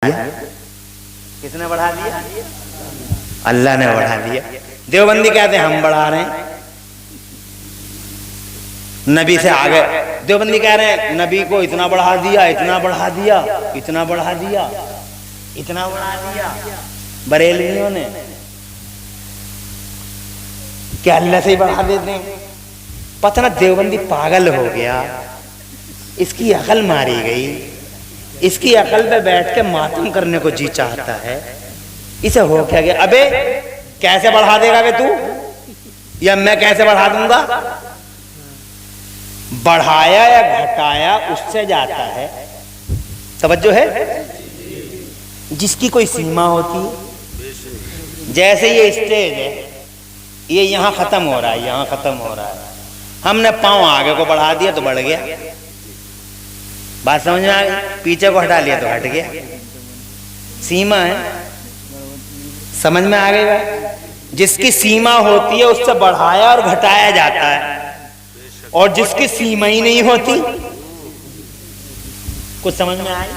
دیا؟ کس نے بڑھا دیا؟ اللہ نے بڑھا دیا۔ دیوبندی کہتے ہیں ہم بڑھا رہے ہیں نبی سے آگے، دیوبندی کہہ رہے ہیں نبی کو اتنا بڑھا دیا، اتنا بڑھا دیا، اتنا بڑھا دیا، اتنا بڑھا دیا بریلویوں نے، کہ اللہ سے ہی بڑھا دیتے ہیں۔ پتہ نہ دیوبندی پاگل ہو گیا، اس کی عقل ماری گئی، اس کی عقل پہ بیٹھ کے ماتم کرنے کو جی چاہتا ہے۔ اسے ہو کیا گیا؟ ابے کیسے بڑھا دے گا تو، یا میں کیسے بڑھا دوں گا؟ بڑھایا یا گھٹایا اس سے جاتا ہے، توجہ ہے؟ جس کی کوئی سیما ہوتی ہے، جیسے یہ اسٹیج ہے، یہ یہاں ختم ہو رہا ہے، یہاں ختم ہو رہا ہے، ہم نے پاؤں آگے کو بڑھا دیا تو بڑھ گیا، بات سمجھ میں آ گئی؟ پیچھے کو ہٹا لیا تو ہٹ گیا، سیما ہے، سمجھ میں آ گئی بات؟ جس کی سیما ہوتی ہے اس سے بڑھایا اور گھٹایا جاتا ہے، اور جس کی سیما ہی نہیں ہوتی، کچھ سمجھ میں آئی؟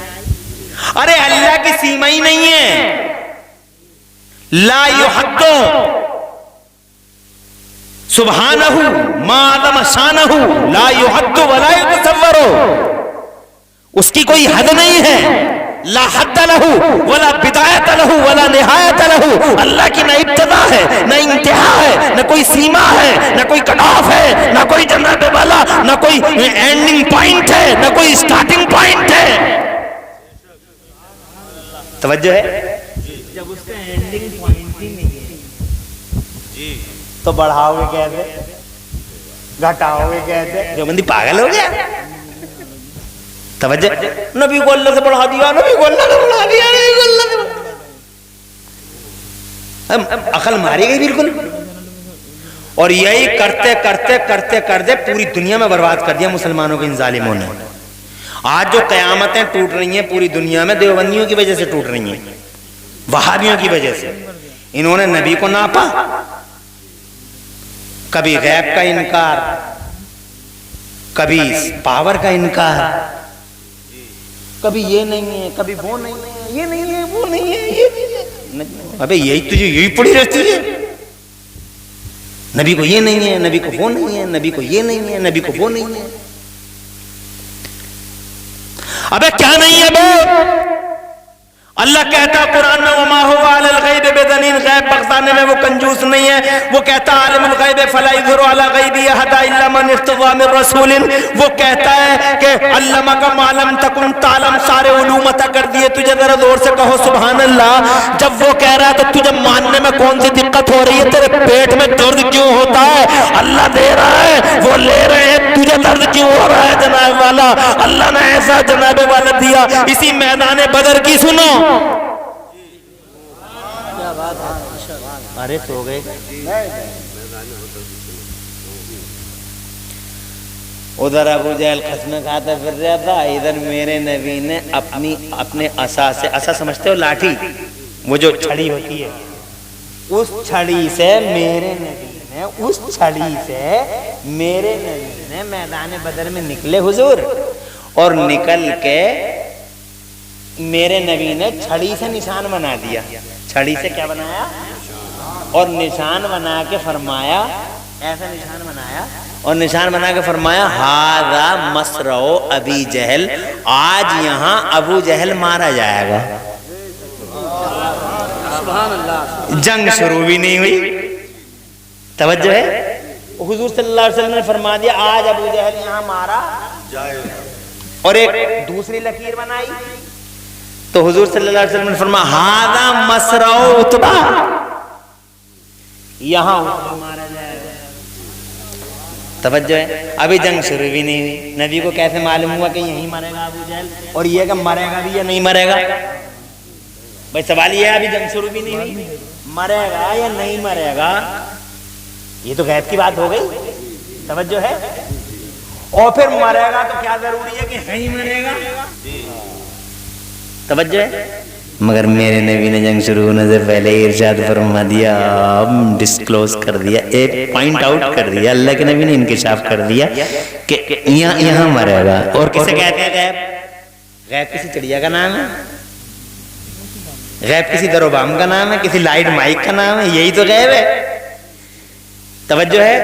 ارے اللہ کی سیما ہی نہیں ہے، لا یحد سبحانہ ما عظم شانہ لا یحد ولا یتصور، اس کی کوئی حد نہیں ہے، لا حد لہ ولا بدایت لہ ولا نہایت لہ، اللہ کی نہ ابتدا ہے نہ انتہا ہے، نہ کوئی سیما ہے، نہ کوئی کٹ آف ہے، نہ کوئی جنت والا، نہ کوئی اینڈنگ پوائنٹ ہے، نہ کوئی سٹارٹنگ پوائنٹ ہے۔ توجہ ہے؟ جب اس کا اینڈنگ پوائنٹ ہی نہیں ہے تو بڑھاؤ گے کیسے، گھٹاؤ گے کیسے؟ جو بندی پاگل ہو گیا۔ توجہ، نبی کو اللہ سے بڑھا دیا، نبی کو اللہ نے بڑھا دیا، نبی کو اللہ نے بڑھا دیا، عقل ماری گئی بالکل۔ اور یہی کرتے کرتے کرتے کرتے پوری دنیا میں برباد کر دیا مسلمانوں کو ان ظالموں نے۔ آج جو قیامتیں ٹوٹ رہی ہیں پوری دنیا میں دیوبندیوں کی وجہ سے ٹوٹ رہی ہیں، وہابیوں کی وجہ سے۔ انہوں نے نبی کو ناپا، کبھی غیب کا انکار، کبھی پاور کا انکار، کبھی یہ نہیں ہے، کبھی وہ نہیں ہے، یہ نہیں ہے، وہ نہیں ہے، یہ نہیں ہے۔ ابے یہی تجھے یہی پڑی رہتی ہے، نبی کو یہ نہیں ہے، نبی کو وہ نہیں ہے، نبی کو یہ نہیں ہے، نبی کو وہ نہیں ہے۔ ابے کیا نہیں ہے بے؟ اللہ کہتا قرآن میں وما هو علی الغیب بضنین، غیب بخشانے میں وہ کنجوس نہیں ہے۔ وہ کہتا عالم الغیب فلا یظہر علی غیبہ احدا الا من ارتضی من رسول، وہ کہتا ہے کہ علمک ما لم تکن تعلم، سارے علوم عطا کر دیے تجھے۔ ذرا زور سے کہو سبحان اللہ۔ جب وہ کہہ رہا ہے تو تجھے ماننے میں کون سی دقت ہو رہی ہے؟ تیرے پیٹ میں درد کیوں ہوتا ہے؟ اللہ دے رہا ہے، وہ لے رہے ہیں، تجھے درد کیوں ہو رہا ہے؟ جناب والا اللہ نے ایسا جناب والا دیا۔ اسی میدان بدر کی سنو، ارے سو گئے، ادھر ابو جہل قسمیں کھاتا پھر رہا تھا، ادھر میرے نبی نے اپنے عصا سے، عصا سمجھتے ہو لاٹھی، وہ جو چھڑی ہوتی ہے، اس چھڑی سے میرے نبی نے، اس چھڑی سے میرے نبی نے میدان بدر میں نکلے حضور، اور نکل کے میرے نبی نے چھڑی سے نشان بنا دیا۔ چھڑی سے کیا بنایا؟ اور نشان بنا کے فرمایا، ایسا نشان بنایا اور نشان بنا کے فرمایا ھذا مصرع ابی جہل، آج یہاں ابو جہل مارا جائے گا۔ جنگ شروع بھی نہیں ہوئی، توجہ ہے؟ حضور صلی اللہ علیہ وسلم نے فرما دیا آج ابو جہل یہاں مارا جائے گا، اور ایک دوسری لکیر بنائی تو حضور صلی اللہ علیہ وسلم نے فرمایا ھذا مصرع عتبہ، یہاں مارا جائے گا۔ توجہ ہے؟ ابھی جنگ شروع بھی نہیں ہوئی، نبی کو کیسے معلوم ہوا کہ یہیں مرے گا ابو جہل، اور یہ کہ مرے گا بھی یا نہیں مرے گا؟ بھائی سوال یہ ہے، ابھی جنگ شروع بھی نہیں ہوئی، مرے گا یا نہیں مرے گا؟ یہ تو غیب کی بات ہو گئی، توجہ ہے؟ اور پھر مرے گا تو کیا ضروری ہے کہ ہی مرے گا؟ توجہ ہے؟ مگر میرے نبی نے جنگ شروع ہونے سے پہلے ارشاد فرما دیا، ڈسکلوز کر دیا، ایک پوائنٹ آؤٹ کر دیا، اللہ کے نبی نے انکشاف کر دیا کہ یہاں مرے گا۔ اور کسے کہتے ہیں غیب؟ غیب کسی چڑیا کا نام ہے؟ غیب کسی در و بام کا نام ہے، کسی لائٹ مائک کا نام ہے، یہی تو غیب ہے۔ توجہ ہے؟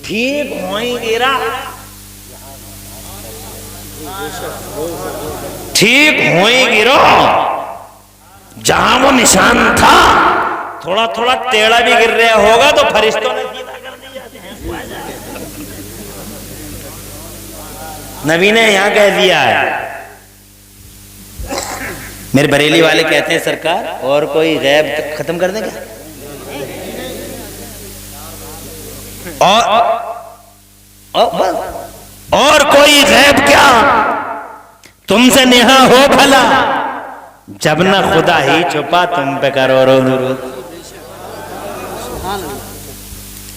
ٹھیک ہوئی گرا، ٹھیک ہوئی گرو، جہاں وہ نشان تھا تھوڑا تھوڑا ٹیڑھا بھی گر رہا ہوگا تو فرشتوں نے سیدھا کر دیا۔ نبی نے یہاں کہہ دیا ہے۔ میرے بریلی والے کہتے ہیں سرکار اور کوئی غیب ختم کر دیں کیا؟ اور کوئی غیب کیا تم سے نہا ہو بھلا، جب نہ خدا ہی چھپا تم پہ کروڑوں درود۔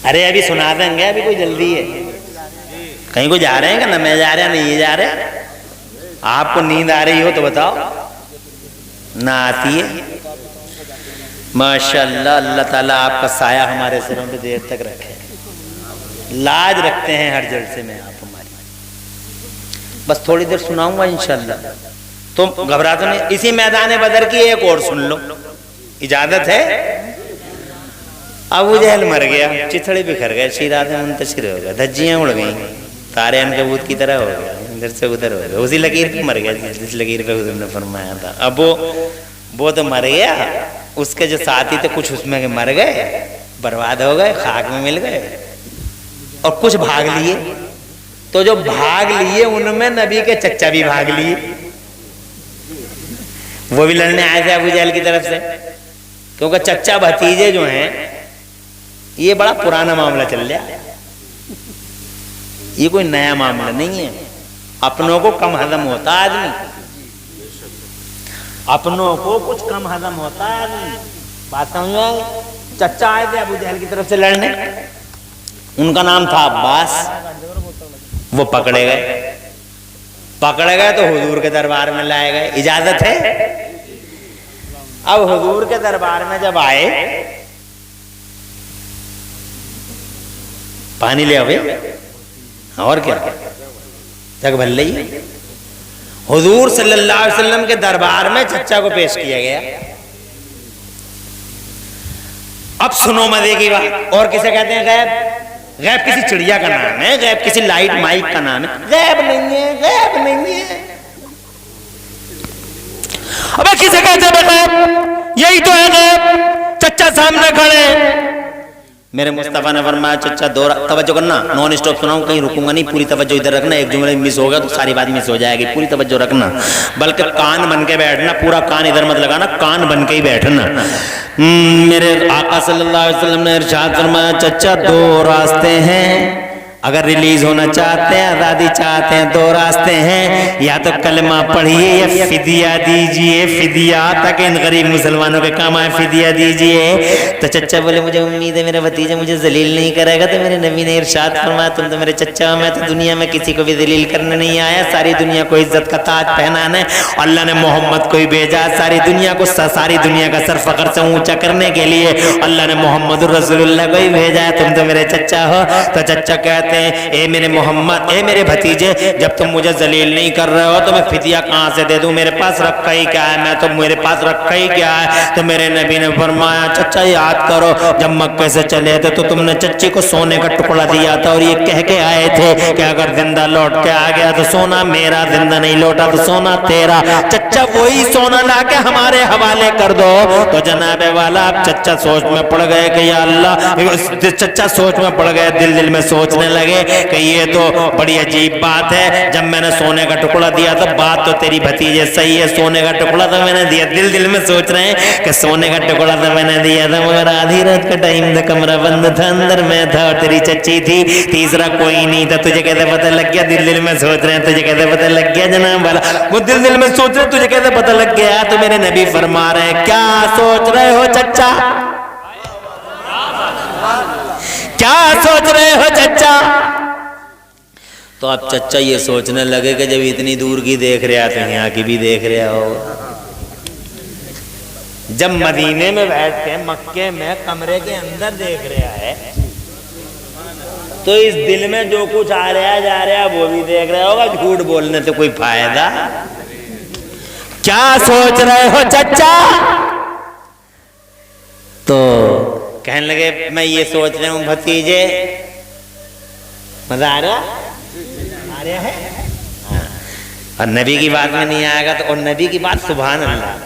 ارے ابھی سنا دیں گے، ابھی کوئی جلدی ہے؟ کہیں کو جا رہے ہیں کہ نہ میں جا رہا نہیں یہ جا رہے؟ آپ کو نیند آ رہی ہو تو بتاؤ، نہ آتی ہے؟ ماشاءاللہ، اللہ تعالیٰ آپ کا سایہ ہمارے سروں پہ دیر تک رکھے، لاج رکھتے ہیں ہر جلسے میں آپ ہماری۔ بس تھوڑی دیر سناؤں گا انشاءاللہ، تم گھبرا تو نہیں؟ اسی میدان بدر کی ایک اور سن لو، اجازت ہے؟ ابو جہل مر گیا، چتھڑے بکھر گئے، شیراتیں منتشر ہو گئے، دھجیاں اڑ گئیں، تارے عنکبوت کی طرح ہو گئے، ادھر سے ادھر ہو گئے، اسی لکیر پہ مر گیا جس لکیر پہ حضور نے فرمایا تھا۔ اب وہ تو مر گیا، اس کے جو ساتھی تھے کچھ اس میں مر گئے، برباد ہو گئے، خاک میں مل گئے، اور کچھ بھاگ لیے۔ تو جو بھاگ لیے ان میں نبی کے چچا بھی بھاگ لیے، وہ بھی لڑنے آئے تھے ابو جہل کی طرف سے، کیونکہ چچا بھتیجے جو ہیں یہ بڑا پرانا معاملہ چل رہا، یہ کوئی نیا معاملہ نہیں ہے۔ اپنوں کو کم ہضم ہوتا آدمی، اپنوں کو کچھ کم ہضم ہوتا آدمی، بات سمجھ میں آئی؟ چچا آئے تھے ابو جہل کی طرف سے لڑنے، ان کا نام تھا عباس، وہ پکڑے گئے تو حضور کے دربار میں لائے گئے۔ اجازت ہے؟ اب حضور کے دربار میں جب آئے، پانی لے آئے اور کیا جگ بھل لئی، حضور صلی اللہ علیہ وسلم کے دربار میں چچا کو پیش کیا گیا۔ اب سنو مزے کی بات، اور کسے کہتے ہیں غیب؟ غیب کسی چڑیا کا نام ہے، غیب کسی لائٹ مائک کا نام ہے، غیب نہیں ہے، غیب نہیں ہے۔ ابے کسے کہتے ہیں غیب؟ یہی تو ہے غیب، چچا سامنے کھڑے، میرے مصطفیٰ نے فرمایا چچا توجہ کرنا، نون اسٹاپ سناؤں، کہیں رکوں گا نہیں، پوری توجہ ادھر رکھنا، ایک جملے مس ہوگا تو ساری بات مس ہو جائے گی، پوری توجہ رکھنا، بلکہ کان بن کے بیٹھنا، پورا کان ادھر مت لگانا، کان بن کے ہی بیٹھنا۔ میرے آقا صلی اللہ علیہ وسلم نے ارشاد فرمایا چچا دو راستے ہیں، اگر ریلیز ہونا چاہتے ہیں، آزادی چاہتے ہیں، دو راستے ہیں، یا تو کلمہ پڑھیے یا فدیہ دیجئے، فدیہ تاکہ ان غریب مسلمانوں کے کام آئے، فدیہ دیجئے۔ تو چچا بولے مجھے امید ہے میرا بھتیجا مجھے ذلیل نہیں کرے گا، تو میرے نبی نے ارشاد فرمایا تم تو میرے چچا ہو، میں تو دنیا میں کسی کو بھی ذلیل کرنے نہیں آیا، ساری دنیا کو عزت کا تاج پہنانے، اللہ نے محمد کو ہی بھیجا، ساری دنیا کو، ساری دنیا کا سر فخر سے اونچا کرنے کے لیے اللہ نے محمد رسول اللہ کو ہی بھیجا ہے، تم تو میرے چچا ہو۔ تو چچا کہتے ہیں اے میرے محمد، اے میرے بھتیجے، جب تم مجھے ذلیل نہیں کر رہے ہو تو میں فدیہ کہاں سے دے دوں، میرے پاس رکھا ہی کیا ہے، میں تو میرے پاس رکھا ہی کیا ہے۔ تو میرے نبی نے فرمایا چچا یاد کرو جب مکہ سے چلے تھے تو تم نے چچی کو سونے کا ٹکڑا دیا تھا اور یہ کہہ کے آئے تھے کہ اگر زندہ لوٹ کے آ گیا تو سونا میرا، زندہ نہیں لوٹا تو سونا تیرا، چچا وہی سونا لا کے ہمارے حوالے کر دو۔ تو جناب والا اب چچا سوچ میں پڑ گئے کہ یا اللہ، چچا سوچ میں پڑ گئے، دل میں سوچنے لگے کہ یہ تو بڑی عجیب بات ہے، جب میں نے سونے کا ٹکڑا دیا تھا، بات تو تیری بھتیجے صحیح ہے، سونے کا ٹکڑا تو میں نے دیا، دل میں سوچ رہے ہیں کہ سونے کا ٹکڑا تو میں نے دیا تھا، مگر آدھی رات کا ٹائم تھا، کمرہ بند تھا، اندر میں تھا اور تیری چچی تھی، تیسرا کوئی نہیں تھا، تجھے کیسے پتہ لگ گیا؟ دل میں سوچ رہے ہیں تجھے کیسے پتہ لگ گیا جناب والا؟ وہ دل میں سوچ رہے تجھے کیسے پتہ لگ گیا؟ تو میرے نبی فرما رہے ہیں کیا سوچ رہے ہو چچا، کیا سوچ رہے ہو چچا؟ تو اب چچا یہ سوچنے لگے کہ جب اتنی دور کی دیکھ رہا تو یہاں کی بھی دیکھ رہا ہوگا۔ جب مدینے میں بیٹھ کے مکے میں کمرے کے اندر دیکھ رہا ہے تو اس دل میں جو کچھ آ رہا جا رہا وہ بھی دیکھ رہا ہوگا، جھوٹ بولنے سے کوئی فائدہ؟ کیا سوچ رہے ہو چچا؟ تو کہنے لگے میں یہ سوچ رہا ہوں بھتیجے، مزہ آ رہا ہے؟ اور نبی کی بات میں نہیں آئے گا تو، اور نبی کی بات سبحان اللہ،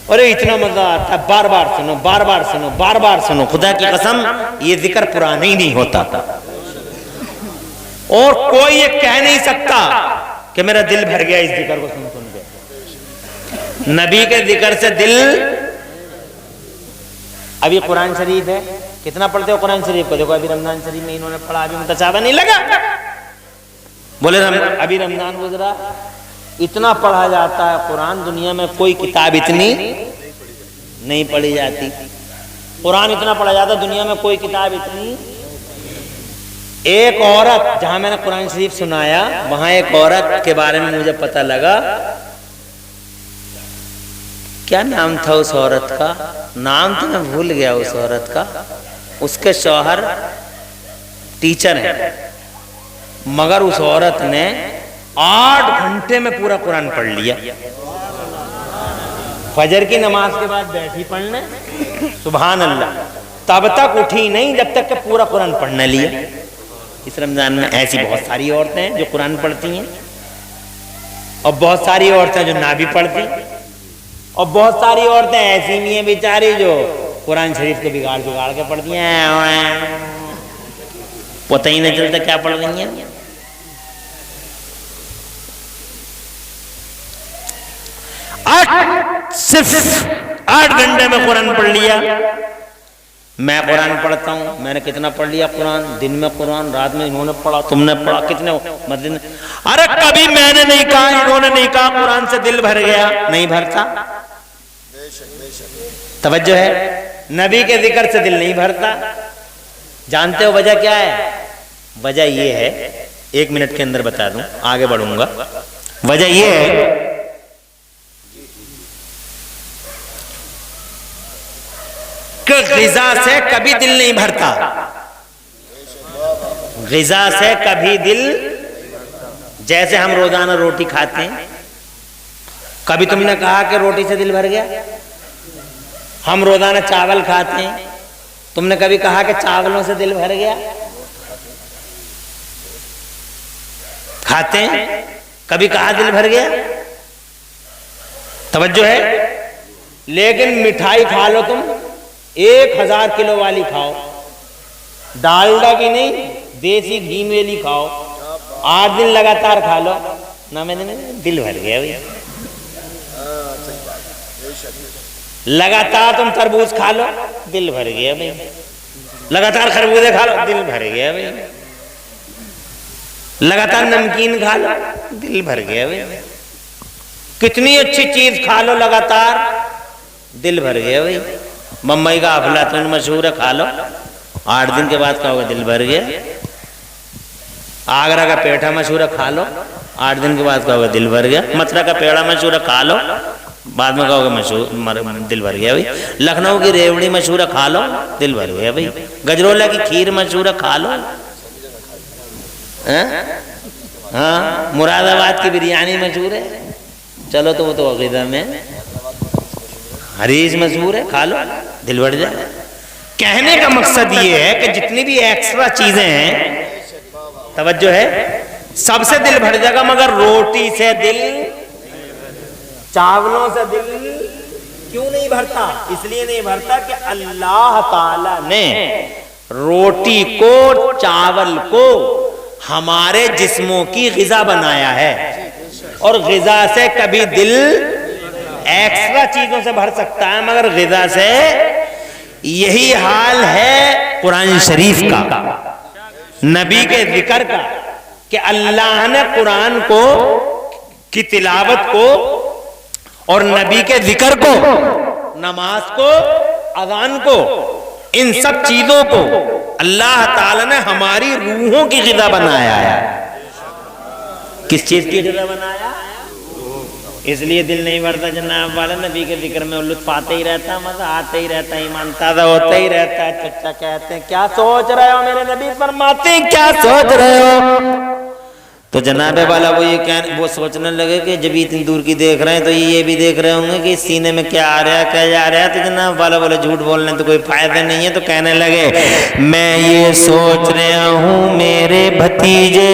اور اتنا مزہ آتا ہے، بار بار سنو، بار بار سنو، بار بار سنو، خدا کی قسم یہ ذکر پرانا ہی نہیں ہوتا، اور کوئی یہ کہہ نہیں سکتا کہ میرا دل بھر گیا اس ذکر کو سن سن کے۔ نبی کے ذکر سے دل، ابھی قرآن شریف ہے، کتنا پڑھتے ہو قرآن شریف کو؟ دیکھو ابھی رمضان شریف میں انہوں نے پڑھا، ابھی متشابہ نہیں لگا، بولے ابھی رمضان گزرا، اتنا پڑھا جاتا ہے قرآن، دنیا میں کوئی کتاب اتنی نہیں پڑھی جاتی، قرآن اتنا پڑھا جاتا ہے، دنیا میں کوئی کتاب اتنی۔ ایک عورت، جہاں میں نے قرآن شریف سنایا وہاں ایک عورت کے بارے میں مجھے پتہ لگا، کیا نام تھا اس عورت کا؟ نام تو میں بھول گیا اس عورت کا، اس کے شوہر ٹیچر ہیں، مگر اس عورت نے 8 گھنٹے میں پورا قرآن پڑھ لیا، فجر کی نماز کے بعد بیٹھی پڑھنے، سبحان اللہ، تب تک اٹھی نہیں جب تک کہ پورا قرآن پڑھنے لیا۔ اس رمضان میں ایسی بہت ساری عورتیں ہیں جو قرآن پڑھتی ہیں، اور بہت ساری عورتیں جو نہ بھی پڑھتی، اور بہت ساری عورتیں ایسی بھی ہیں بیچاری جو قرآن شریف کو بگاڑ کے پڑھتی ہیں، پتہ ہی نہیں چلتا کیا پڑھ رہی ہیں۔ صرف 8 گھنٹے میں قرآن پڑھ لیا۔ میں قرآن پڑھتا ہوں، میں نے کتنا پڑھ لیا قرآن؟ دن میں قرآن، رات میں انہوں نے پڑھا، تم نے پڑھا، کتنے مسجد میں؟ ارے کبھی میں نے نہیں کہا، انہوں نے نہیں کہا قرآن سے دل بھر گیا، نہیں بھرتا۔ توجہ ہے، نبی کے ذکر سے دل نہیں بھرتا۔ جانتے ہو وجہ کیا ہے؟ وجہ یہ ہے، 1 منٹ کے اندر بتا دوں، آگے بڑھوں گا۔ وجہ یہ ہے کہ غذا سے کبھی دل نہیں بھرتا، غذا سے کبھی دل، جیسے ہم روزانہ روٹی کھاتے ہیں، کبھی تم نے کہا کہ روٹی سے دل بھر گیا؟ ہم روزانہ چاول کھاتے ہیں، تم نے کبھی کہا کہ چاولوں سے دل بھر گیا؟ کھاتے ہیں، کبھی کہا دل بھر گیا؟ توجہ ہے، لیکن مٹھائی کھا لو تم، 1000 کلو والی کھاؤ، ڈالڈا کی نہیں، دیسی گھی والی کھاؤ، 8 دن لگاتار کھا لو، نہ میں نے دل بھر گیا بھائی۔ لگاتار تم تربوز کھا لو، دل بھر گیا بھائی۔ لگاتار خربوزے کھا لو، دل بھر گیا بھائی۔ لگاتار نمکین کھا لو، دل بھر گیا بھائی۔ کتنی اچھی چیز کھا لو لگاتار، دل بھر گیا بھائی۔ بمبئی کا افلاطون مشہور ہے، کھا لو، 8 دن کے بعد کہو گے دل بھر گیا۔ آگرہ کا پیٹھا مشہور ہے، کھا لو، 8 دن کے بعد کہو گے دل بھر گیا۔ متھرا کا پیڑا مشہور ہے، کھا لو، بعد میں کہو گے دل بھر گیا بھائی۔ لکھنؤ کی ریوڑی مشہور ہے، کھا لو، دل بھر گیا بھائی۔ گجرولا کی کھیر مشہور ہے، کھا لو۔ ہاں، مراد آباد کی بریانی مشہور ہے، چلو تو وہ تو عقیدہ میں، حریص مشہور ہے، کھا لو، دل بڑھ جائے۔ کہنے کا مقصد یہ ہے کہ جتنی بھی ایکسٹرا چیزیں ہیں، توجہ ہے، سب سے دل بھر جائے گا، مگر روٹی سے دل، چاولوں سے دل کیوں نہیں بھرتا؟ اس لیے نہیں بھرتا کہ اللہ تعالی نے روٹی کو، چاول کو ہمارے جسموں کی غذا بنایا ہے، اور غذا سے کبھی دل ایکسٹرا چیزوں سے بھر سکتا ہے، مگر غذا سے۔ یہی حال ہے قرآن شریف کا، نبی کے ذکر کا، کہ اللہ نے قرآن کو، کی تلاوت کو، اور نبی کے ذکر کو، نماز کو، اذان کو، ان سب چیزوں کو اللہ تعالی نے ہماری روحوں کی غذا بنایا ہے۔ کس چیز کی غذا بنایا؟ اس لیے دل نہیں بھرتا جناب والا، نبی کے ذکر میں لطف آتے ہی رہتا، مزہ آتے ہی رہتا، ایمان تازہ ہوتا ہی رہتا ہے۔ چچا کہتے ہیں کیا سوچ رہے ہو میرے نبی؟ فرماتے ہیں کیا سوچ رہے ہو؟ تو جناب والا وہ سوچنے لگے کہ جب اتنی دور کی دیکھ رہے ہیں تو یہ بھی دیکھ رہے ہوں گے کہ سینے میں کیا آ رہا ہے کیا جا رہا ہے. تو جناب والا بولے جھوٹ بولنے تو کوئی فائدہ نہیں ہے. تو کہنے لگے میں یہ سوچ رہا ہوں میرے بھتیجے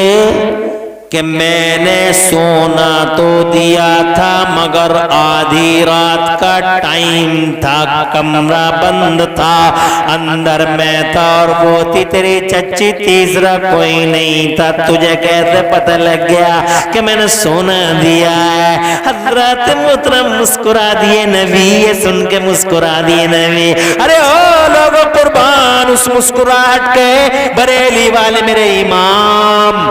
کہ میں نے سونا تو دیا تھا مگر آدھی رات کا ٹائم تھا, کمرہ بند تھا, اندر میں تھا اور وہ تھی تیری چچی, تیسرا کوئی نہیں تھا. تجھے کیسے پتہ لگ گیا کہ میں نے سونا دیا ہے؟ حضرت محترم مسکرا دیے نبی, یہ سن کے مسکرا دیے نبی. ارے او لوگوں قربان اس مسکراہٹ کے, بریلی والے میرے امام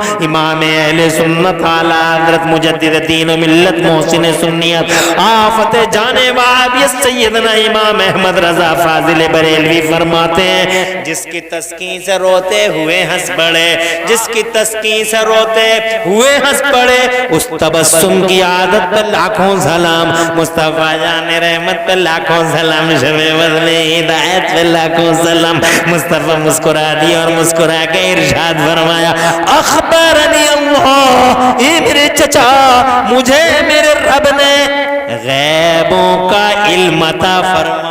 اہل سنت اعلی حضرت مجدد دین و ملت محسن سنیت آفت جانے وابیت سیدنا امام احمد رضا فاضل بریلوی فرماتے ہیں جس کی تسکین سے روتے ہوئے ہنس پڑے, جس کی تسکین سے روتے ہوئے ہنس پڑے, اس تبسم کی عادت پر لاکھوں سلام, مصطفیٰ جان رحمت پر لاکھوں سلام, شب وصل ہدایت پر لاکھوں سلام. مصطفیٰ مسکرا دیا اور مسکرا کے ارشاد فرمایا اخبرنی اللہ, اے میرے چچا مجھے میرے رب نے غیبوں کا علم عطا فرمایا.